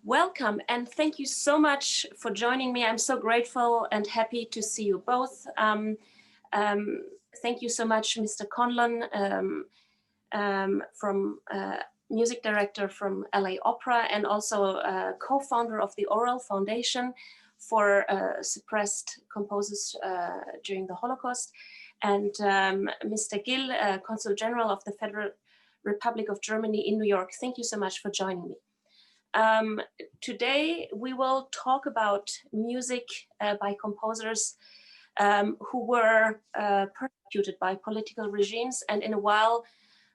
Welcome and thank you so much for joining me. I'm so grateful and happy to see you both. Thank you so much, Mr. Conlon, music director from LA Opera and also co-founder of the Orel Foundation for suppressed composers during the Holocaust, and Mr. Gill, Consul General of the Federal Republic of Germany in New York. Thank you so much for joining me. Today we will talk about music by composers who were persecuted by political regimes, and in a while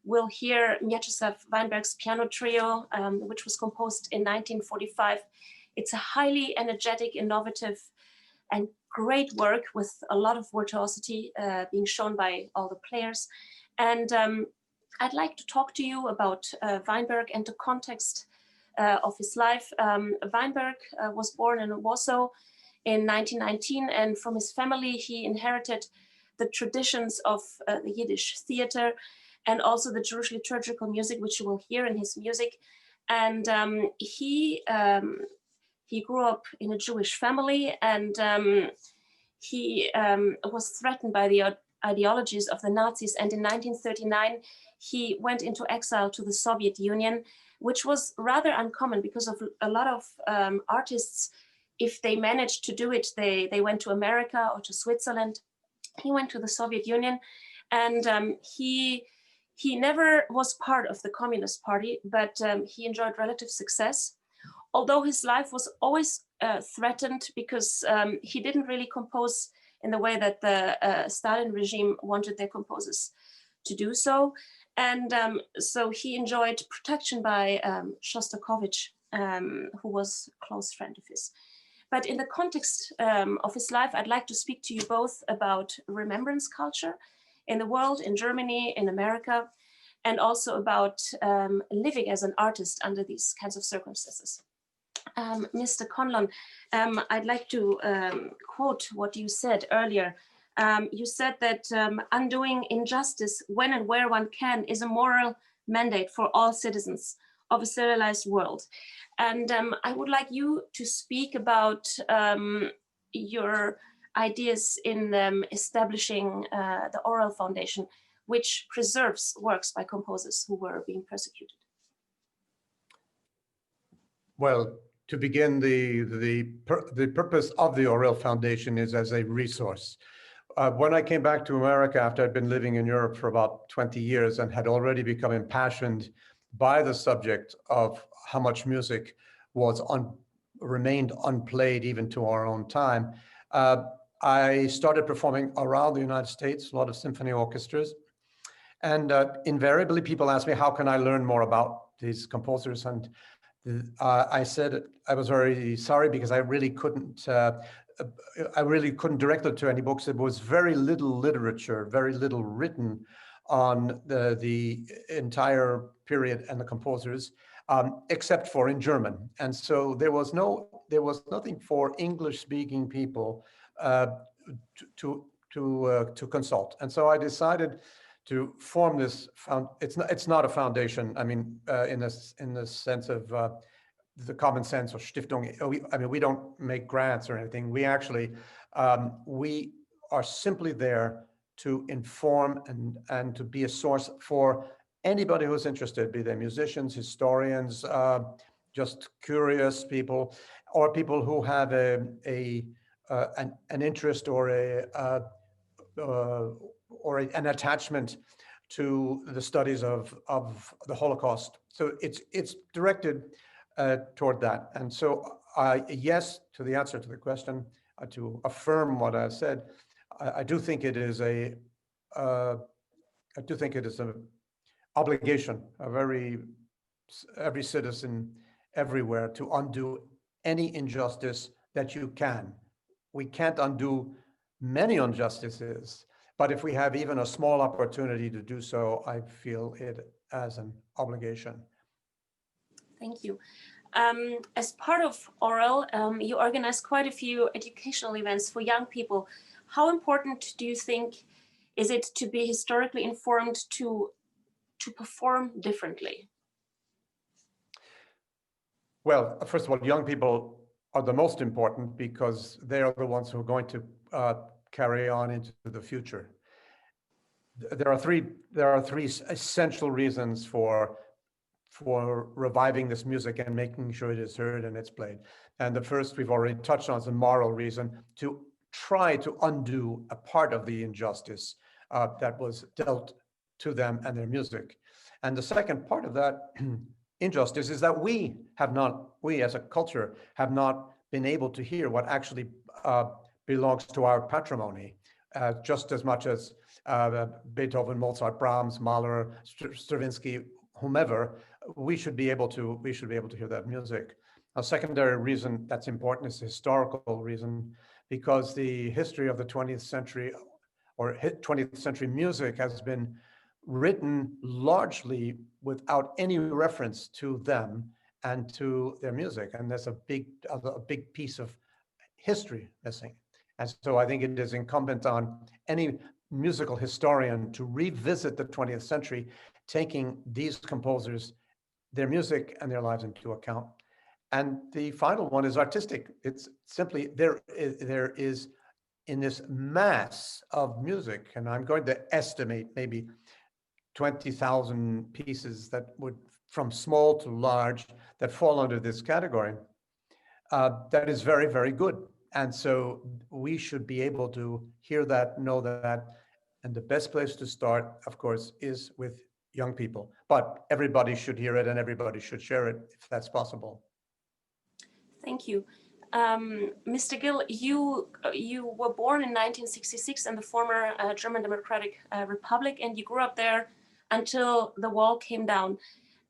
we'll hear Mieczyslav Weinberg's piano trio, which was composed in 1945. It's a highly energetic, innovative, and great work with a lot of virtuosity being shown by all the players. And I'd like to talk to you about Weinberg and the context of his life. Weinberg was born in Warsaw in 1919, and from his family he inherited the traditions of the Yiddish theater and also the Jewish liturgical music, which you will hear in his music. And he grew up in a Jewish family, and he was threatened by the ideologies of the Nazis. And in 1939, he went into exile to the Soviet Union, which was rather uncommon because of a lot of artists, if they managed to do it, they went to America or to Switzerland. He went to the Soviet Union, and he never was part of the Communist Party, but he enjoyed relative success, although his life was always threatened because he didn't really compose in the way that the Stalin regime wanted their composers to do so. And so he enjoyed protection by Shostakovich, who was a close friend of his. But in the context of his life, I'd like to speak to you both about remembrance culture in the world, in Germany, in America, and also about living as an artist under these kinds of circumstances. Mr. Conlon, I'd like to quote what you said earlier. You said that undoing injustice when and where one can is a moral mandate for all citizens of a civilized world. And I would like you to speak about your ideas in establishing the Orel Foundation, which preserves works by composers who were being persecuted. Well, to begin, the purpose of the Orel Foundation is as a resource. When I came back to America after I'd been living in Europe for about 20 years and had already become impassioned by the subject of how much music was remained unplayed even to our own time, I started performing around the United States, a lot of symphony orchestras. And invariably people ask me, how can I learn more about these composers? And I said I was very sorry because I really couldn't direct them to any books. There was very little literature, very little written on the entire period and the composers, except for in German. And so there was nothing for English-speaking people to consult. And so I decided to form this it's not a foundation. I mean, in the sense of the common sense of Stiftung. I mean, we don't make grants or anything. We actually we are simply there to inform and to be a source for anybody who's interested, be they musicians, historians, just curious people, or people who have an interest or an attachment to the studies of the Holocaust. So it's directed toward that. And so yes, to the answer to the question, to affirm what I said, I do think it is an obligation of every citizen everywhere to undo any injustice that you can. We can't undo many injustices, but if we have even a small opportunity to do so, I feel it as an obligation. Thank you. As part of Orel, you organize quite a few educational events for young people. How important do you think is it to be historically informed to perform differently? Well, first of all, young people are the most important because they are the ones who are going to carry on into the future. There are three essential reasons for reviving this music and making sure it is heard and it's played. And the first we've already touched on is a moral reason to try to undo a part of the injustice that was dealt to them and their music. And the second part of that injustice is that we as a culture have not been able to hear what actually belongs to our patrimony, just as much as Beethoven, Mozart, Brahms, Mahler, Stravinsky, whomever. We should be able to hear that music. A secondary reason that's important is the historical reason, because the history of the 20th century or 20th century music has been written largely without any reference to them and to their music. And there's a big piece of history missing. And so I think it is incumbent on any musical historian to revisit the 20th century, taking these composers, their music and their lives into account. And the final one is artistic. It's simply, there is in this mass of music, and I'm going to estimate maybe 20,000 pieces that would, from small to large, that fall under this category, that is very, very good. And so we should be able to hear that, know that, and the best place to start, of course, is with young people. But everybody should hear it and everybody should share it if that's possible. Thank you. Mr. Gill, you were born in 1966 in the former German Democratic Republic, and you grew up there until the wall came down.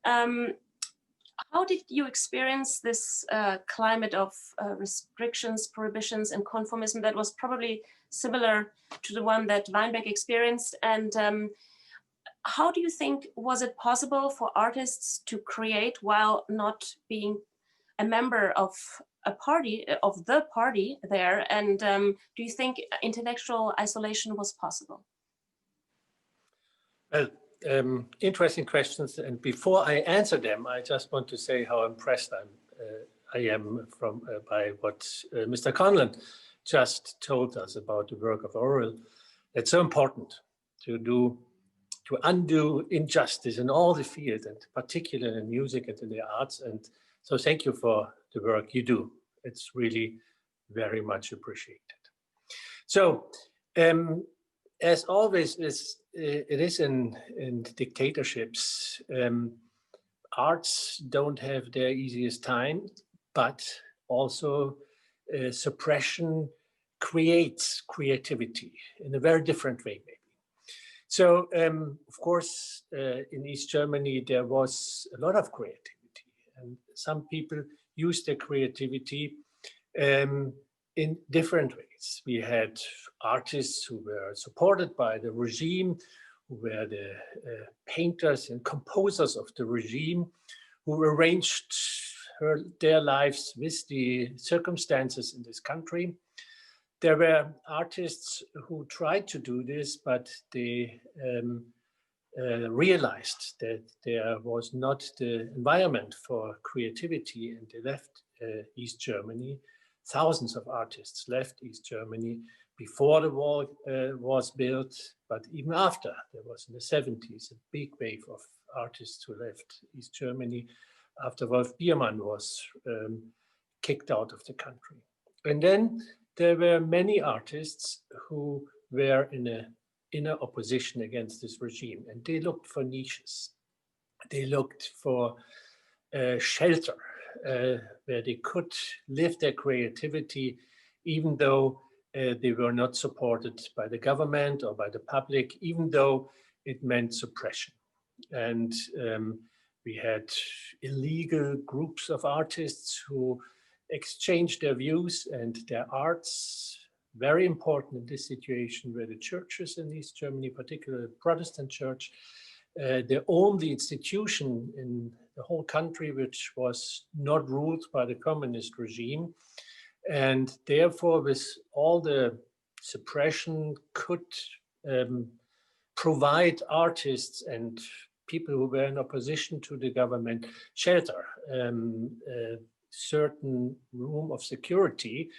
How did you experience this climate of restrictions, prohibitions, and conformism that was probably similar to the one that Weinberg experienced? And how do you think, was it possible for artists to create while not being a member of a party, of the party there? And do you think intellectual isolation was possible? Well, interesting questions. And before I answer them, I just want to say how impressed I am by what Mr. Conlon just told us about the work of Orel. It's so important to undo injustice in all the fields, and particularly in music and in the arts. And so thank you for the work you do. It's really very much appreciated. So as always, it is in dictatorships, arts don't have their easiest time, but also suppression creates creativity in a very different way, maybe. So, of course, in East Germany, there was a lot of creativity, and some people used their creativity in different ways. We had artists who were supported by the regime, who were the painters and composers of the regime, who arranged their lives with the circumstances in this country. There were artists who tried to do this, but they realized that there was not the environment for creativity, and they left East Germany. Thousands of artists left East Germany before the wall was built, but even after. There was in the 70s a big wave of artists who left East Germany after Wolf Biermann was kicked out of the country. And then there were many artists who were in an inner opposition against this regime, and they looked for niches. They looked for shelter, where they could live their creativity, even though they were not supported by the government or by the public, even though it meant suppression. And we had illegal groups of artists who exchanged their views and their arts. Very important in this situation were the churches in East Germany, particularly the Protestant church, the only institution in the whole country which was not ruled by the communist regime, and therefore with all the suppression could provide artists and people who were in opposition to the government shelter, a certain room of security.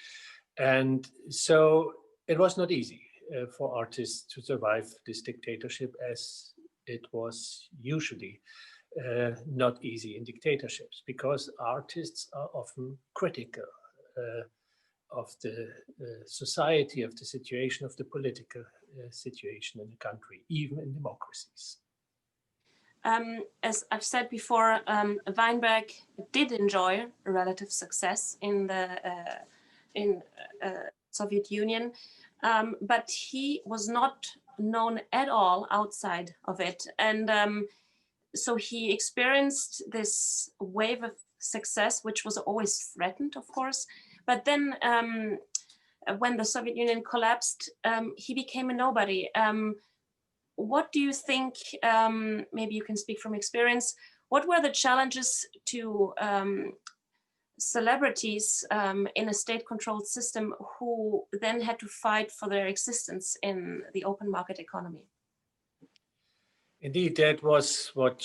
And so it was not easy for artists to survive this dictatorship, as it was usually not easy in dictatorships, because artists are often critical of the society, of the situation, of the political situation in the country, even in democracies. As I've said before, Weinberg did enjoy a relative success in the Soviet Union, but he was not known at all outside of it. And so he experienced this wave of success, which was always threatened, of course. But then when the Soviet Union collapsed, he became a nobody. What do you think, maybe you can speak from experience, what were the challenges to celebrities in a state-controlled system who then had to fight for their existence in the open market economy? Indeed, that was what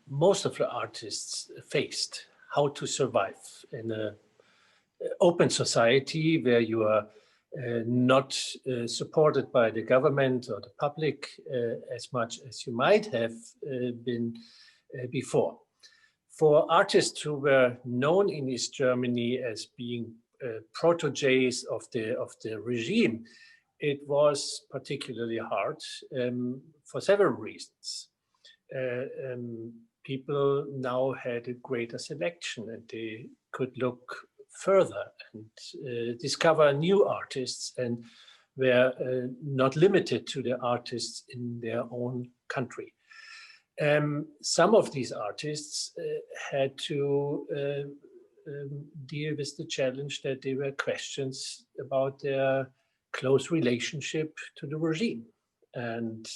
most of the artists faced, how to survive in an open society where you are not supported by the government or the public as much as you might have been before. For artists who were known in East Germany as being proteges of the regime, it was particularly hard for several reasons. People now had a greater selection, and they could look further and discover new artists, and were not limited to the artists in their own country. Some of these artists had to deal with the challenge that there were questions about their close relationship to the regime. And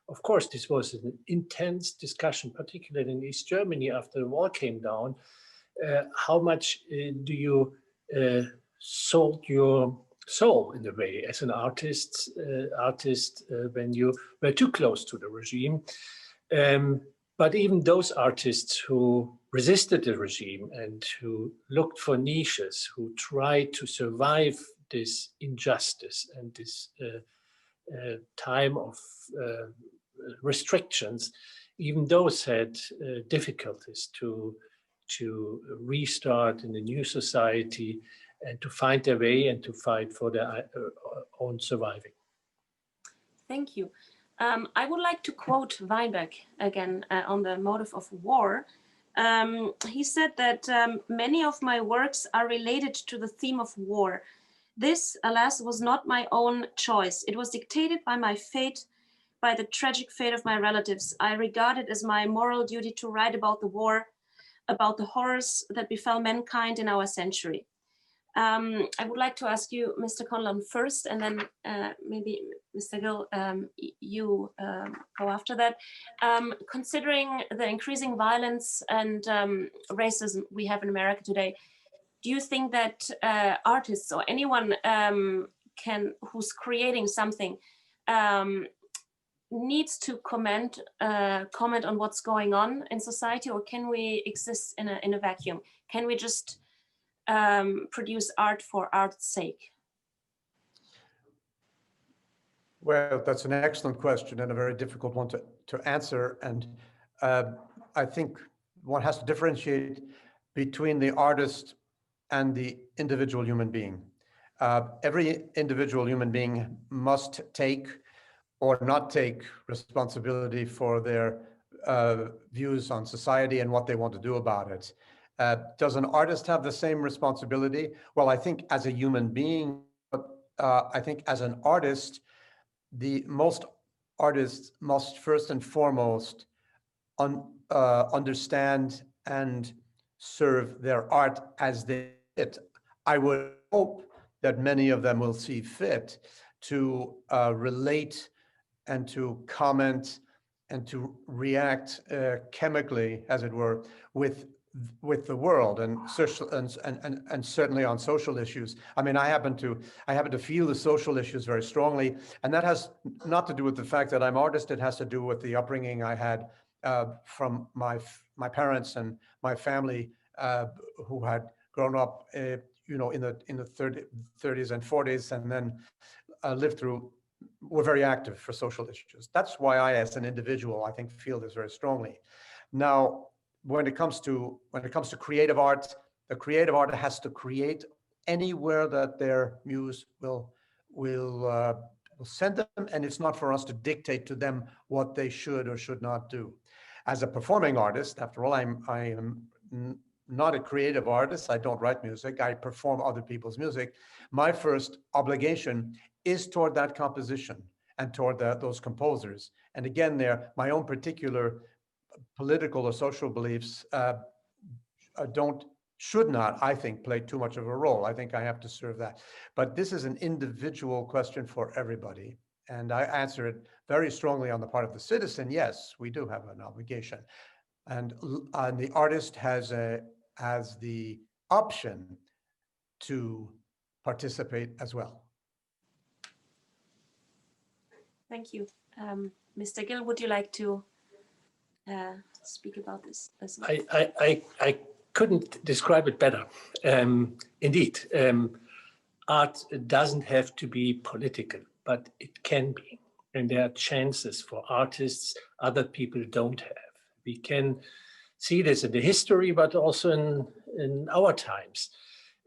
of course, this was an intense discussion, particularly in East Germany after the wall came down. How much do you sold your soul in a way as an artist when you were too close to the regime? But even those artists who resisted the regime and who looked for niches, who tried to survive this injustice and this time of restrictions, even those had difficulties to restart in a new society and to find their way and to fight for their own surviving. Thank you. I would like to quote Weinberg again on the motive of war. He said that many of my works are related to the theme of war. This, alas, was not my own choice. It was dictated by my fate, by the tragic fate of my relatives. I regard it as my moral duty to write about the war, about the horrors that befell mankind in our century. I would like to ask you, Mr. Conlon, first, and then maybe Mr. Gill, you go after that. Considering the increasing violence and racism we have in America today, do you think that artists or anyone who's creating something needs to comment on what's going on in society, or can we exist in a vacuum? Can we just produce art for art's sake? Well, that's an excellent question and a very difficult one to answer. And I think one has to differentiate between the artist and the individual human being. Every individual human being must take or not take responsibility for their views on society and what they want to do about it. Does an artist have the same responsibility? Well, I think as a human being, I think as an artist, most artists must first and foremost understand and serve their art as they fit. I would hope that many of them will see fit to relate and to comment and to react chemically, as it were, with with the world and social and certainly on social issues. I mean, I happen to feel the social issues very strongly, and that has not to do with the fact that I'm artist. It has to do with the upbringing I had from my parents and my family, who had grown up, you know, in the 30s and 40s, and then lived through, were very active for social issues. That's why I, as an individual, I think feel this very strongly. Now, when it comes to creative art, the creative art has to create anywhere that their muse will send them, and it's not for us to dictate to them what they should or should not do. As a performing artist, after all, I am not a creative artist. I don't write music. I perform other people's music. My first obligation is toward that composition and toward those composers. And again, there, my own particular political or social beliefs should not, I think, play too much of a role. I think I have to serve that. But this is an individual question for everybody. And I answer it very strongly on the part of the citizen. Yes, we do have an obligation. And the artist has the option to participate as well. Thank you. Mr. Gill, would you like to speak about this as well? I couldn't describe it better. Indeed, art doesn't have to be political, but it can be. And there are chances for artists other people don't have. We can see this in the history, but also in our times.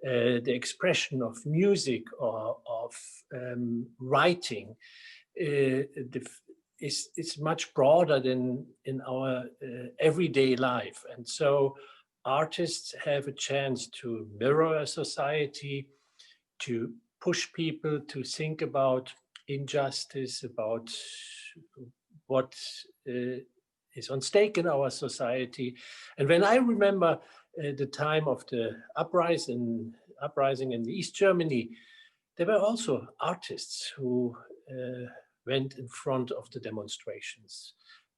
The expression of music or of writing is much broader than in our everyday life. And so artists have a chance to mirror a society, to push people to think about injustice, about what is on stake in our society. And when I remember the time of the uprising in East Germany, there were also artists who went in front of the demonstrations.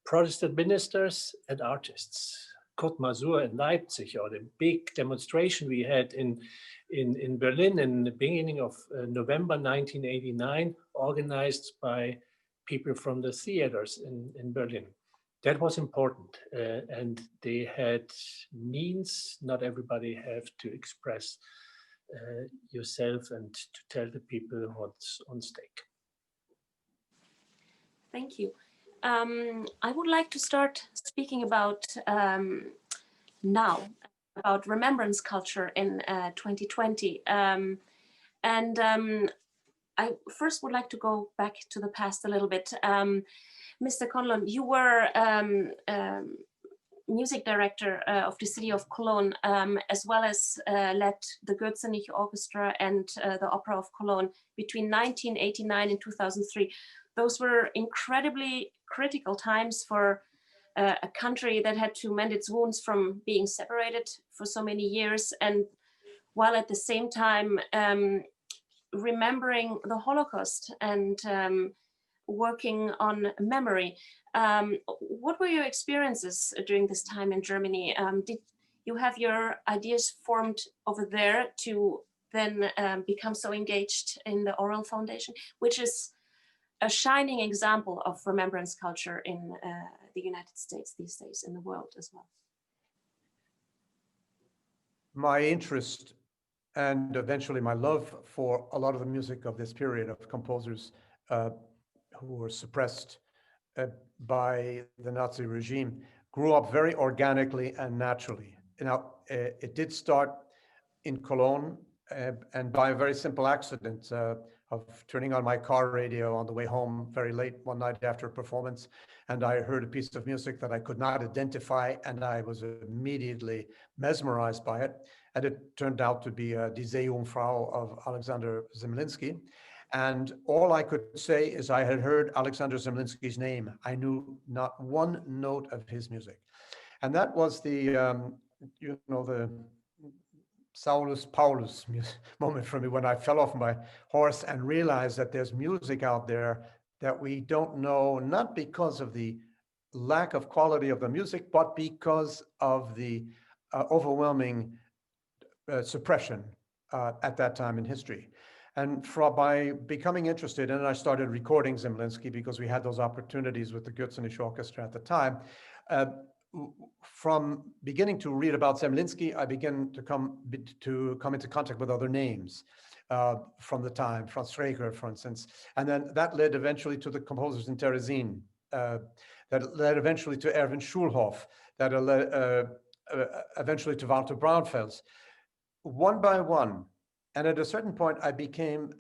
Protestant ministers and artists. Kurt Masur in Leipzig, or the big demonstration we had in Berlin in the beginning of November 1989, organized by people from the theaters in Berlin. That was important, and they had means. Not everybody have to express yourself and to tell the people what's on stake. Thank you. I would like to start speaking about now, about remembrance culture in 2020. I first would like to go back to the past a little bit. Mr. Conlon, you were music director of the city of Cologne, as well as led the Goethe Orchestra and the Opera of Cologne between 1989 and 2003. Those were incredibly critical times for a country that had to mend its wounds from being separated for so many years, and while at the same time remembering the Holocaust and working on memory. What were your experiences during this time in Germany? Did you have your ideas formed over there to then become so engaged in the Orel Foundation, which is a shining example of remembrance culture in the United States these days, in the world as well? My interest and eventually my love for a lot of the music of this period of composers who were suppressed by the Nazi regime grew up very organically and naturally. Now, it did start in Cologne, and by a very simple accident of turning on my car radio on the way home very late one night after a performance, and I heard a piece of music that I could not identify, and I was immediately mesmerized by it. And it turned out to be Die Seejungfrau of Alexander Zemlinsky. And all I could say is I had heard Alexander Zemlinsky's name. I knew not one note of his music. And that was the, the Saulus Paulus moment for me, when I fell off my horse and realized that there's music out there that we don't know, not because of the lack of quality of the music, but because of the overwhelming suppression at that time in history. And by becoming interested, and I started recording Zemlinsky because we had those opportunities with the Gürzenich Orchestra at the time. From beginning to read about Zemlinsky, I began to come into contact with other names from the time, Franz Schreger, for instance. And then that led eventually to the composers in Terezin, that led eventually to Erwin Schulhoff, that led eventually to Walter Braunfels. One by one, and at a certain point, I became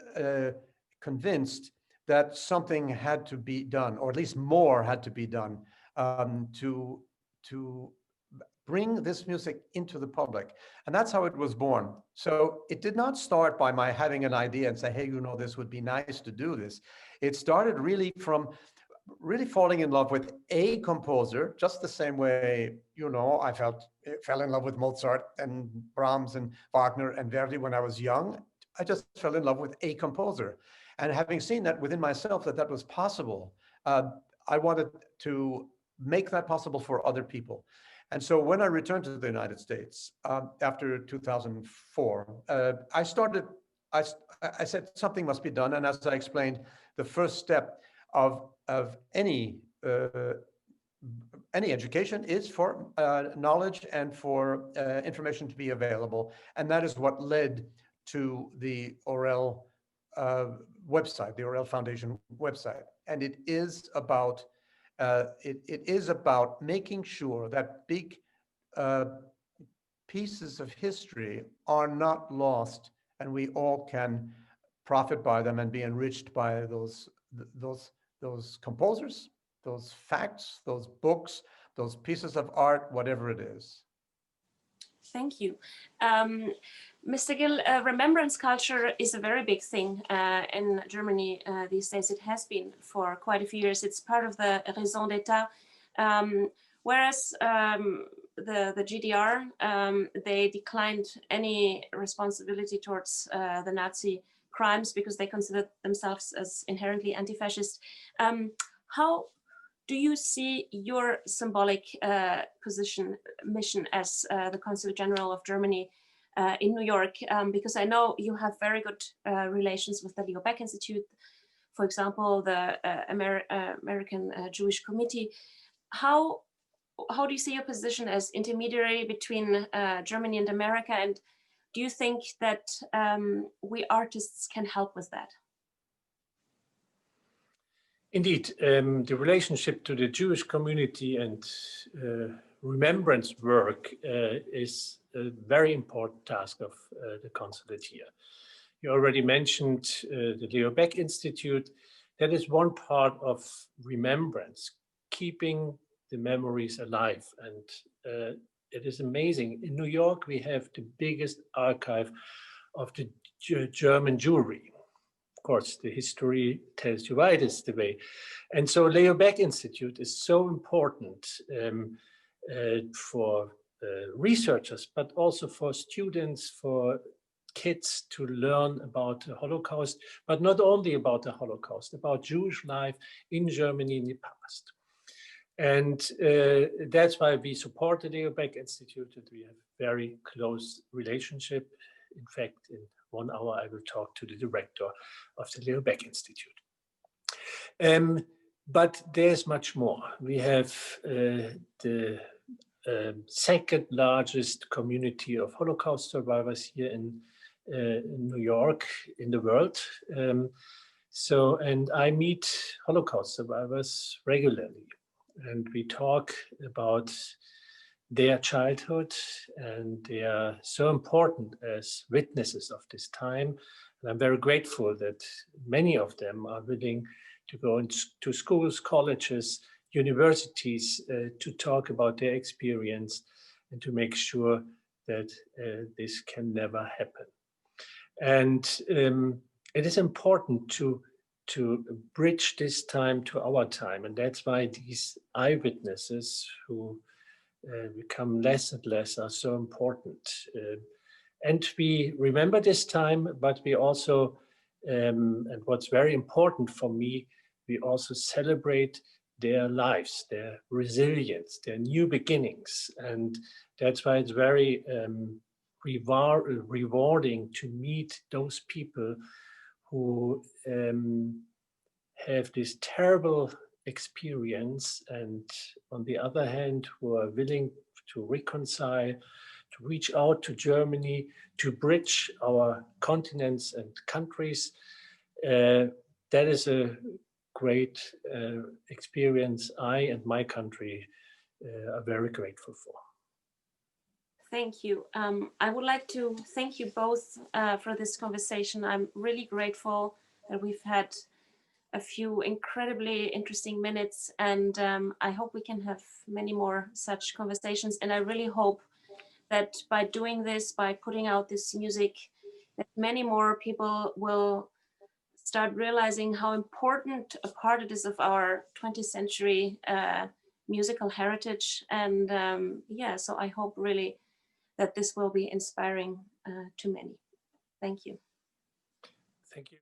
convinced that something had to be done, or at least more had to be done to bring this music into the public. And that's how it was born. So it did not start by my having an idea and say, hey, you know, this would be nice to do this. It started really from falling in love with a composer, just the same way, you know, I fell in love with Mozart and Brahms and Wagner and Verdi when I was young. I just fell in love with a composer. And having seen that within myself, that was possible, I wanted to make that possible for other people. And so when I returned to the United States after 2004, I said something must be done. And as I explained, the first step of any education is for knowledge and for information to be available. And that is what led to the Orel website, the Orel Foundation website. And it is about making sure that big pieces of history are not lost, and we all can profit by them and be enriched by those composers, those facts, those books, those pieces of art, whatever it is. Thank you. Mr. Gill, remembrance culture is a very big thing in Germany these days. It has been for quite a few years. It's part of the raison d'etat. Whereas the GDR, they declined any responsibility towards the Nazi crimes because they considered themselves as inherently anti-fascist. How do you see your symbolic mission as the Consul General of Germany in New York? Because I know you have very good relations with the Leo Baeck Institute, for example, the American Jewish Committee. How do you see your position as intermediary between Germany and America? And do you think that we artists can help with that? Indeed, the relationship to the Jewish community and remembrance work is a very important task of the consulate here. You already mentioned the Leo Baeck Institute. That is one part of remembrance, keeping the memories alive. And it is amazing. In New York, we have the biggest archive of the German Jewry. Of course, the history tells you why it is the way. And so Leo Baeck Institute is so important for researchers, but also for students, for kids to learn about the Holocaust, but not only about the Holocaust, about Jewish life in Germany in the past. And that's why we support the Leo Baeck Institute, and we have a very close relationship. In fact, in 1 hour, I will talk to the director of the Leo Baeck Institute. But there's much more. We have the second largest community of Holocaust survivors here in New York, in the world. And I meet Holocaust survivors regularly, and we talk about their childhood, and they are so important as witnesses of this time. And I'm very grateful that many of them are willing to go into schools, colleges, universities to talk about their experience and to make sure that this can never happen. And it is important to bridge this time to our time. And that's why these eyewitnesses who become less and less are so important. And we remember this time, but we also, and what's very important for me, we also celebrate their lives, their resilience, their new beginnings. And that's why it's very rewarding to meet those people who have this terrible experience, and on the other hand, who are willing to reconcile, to reach out to Germany, to bridge our continents and countries. That is a great experience I and my country are very grateful for. Thank you. I would like to thank you both for this conversation. I'm really grateful that we've had a few incredibly interesting minutes, and I hope we can have many more such conversations. And I really hope that by doing this, by putting out this music, that many more people will start realizing how important a part it is of our 20th century musical heritage. And yeah, so I hope really that this will be inspiring to many. Thank you. Thank you.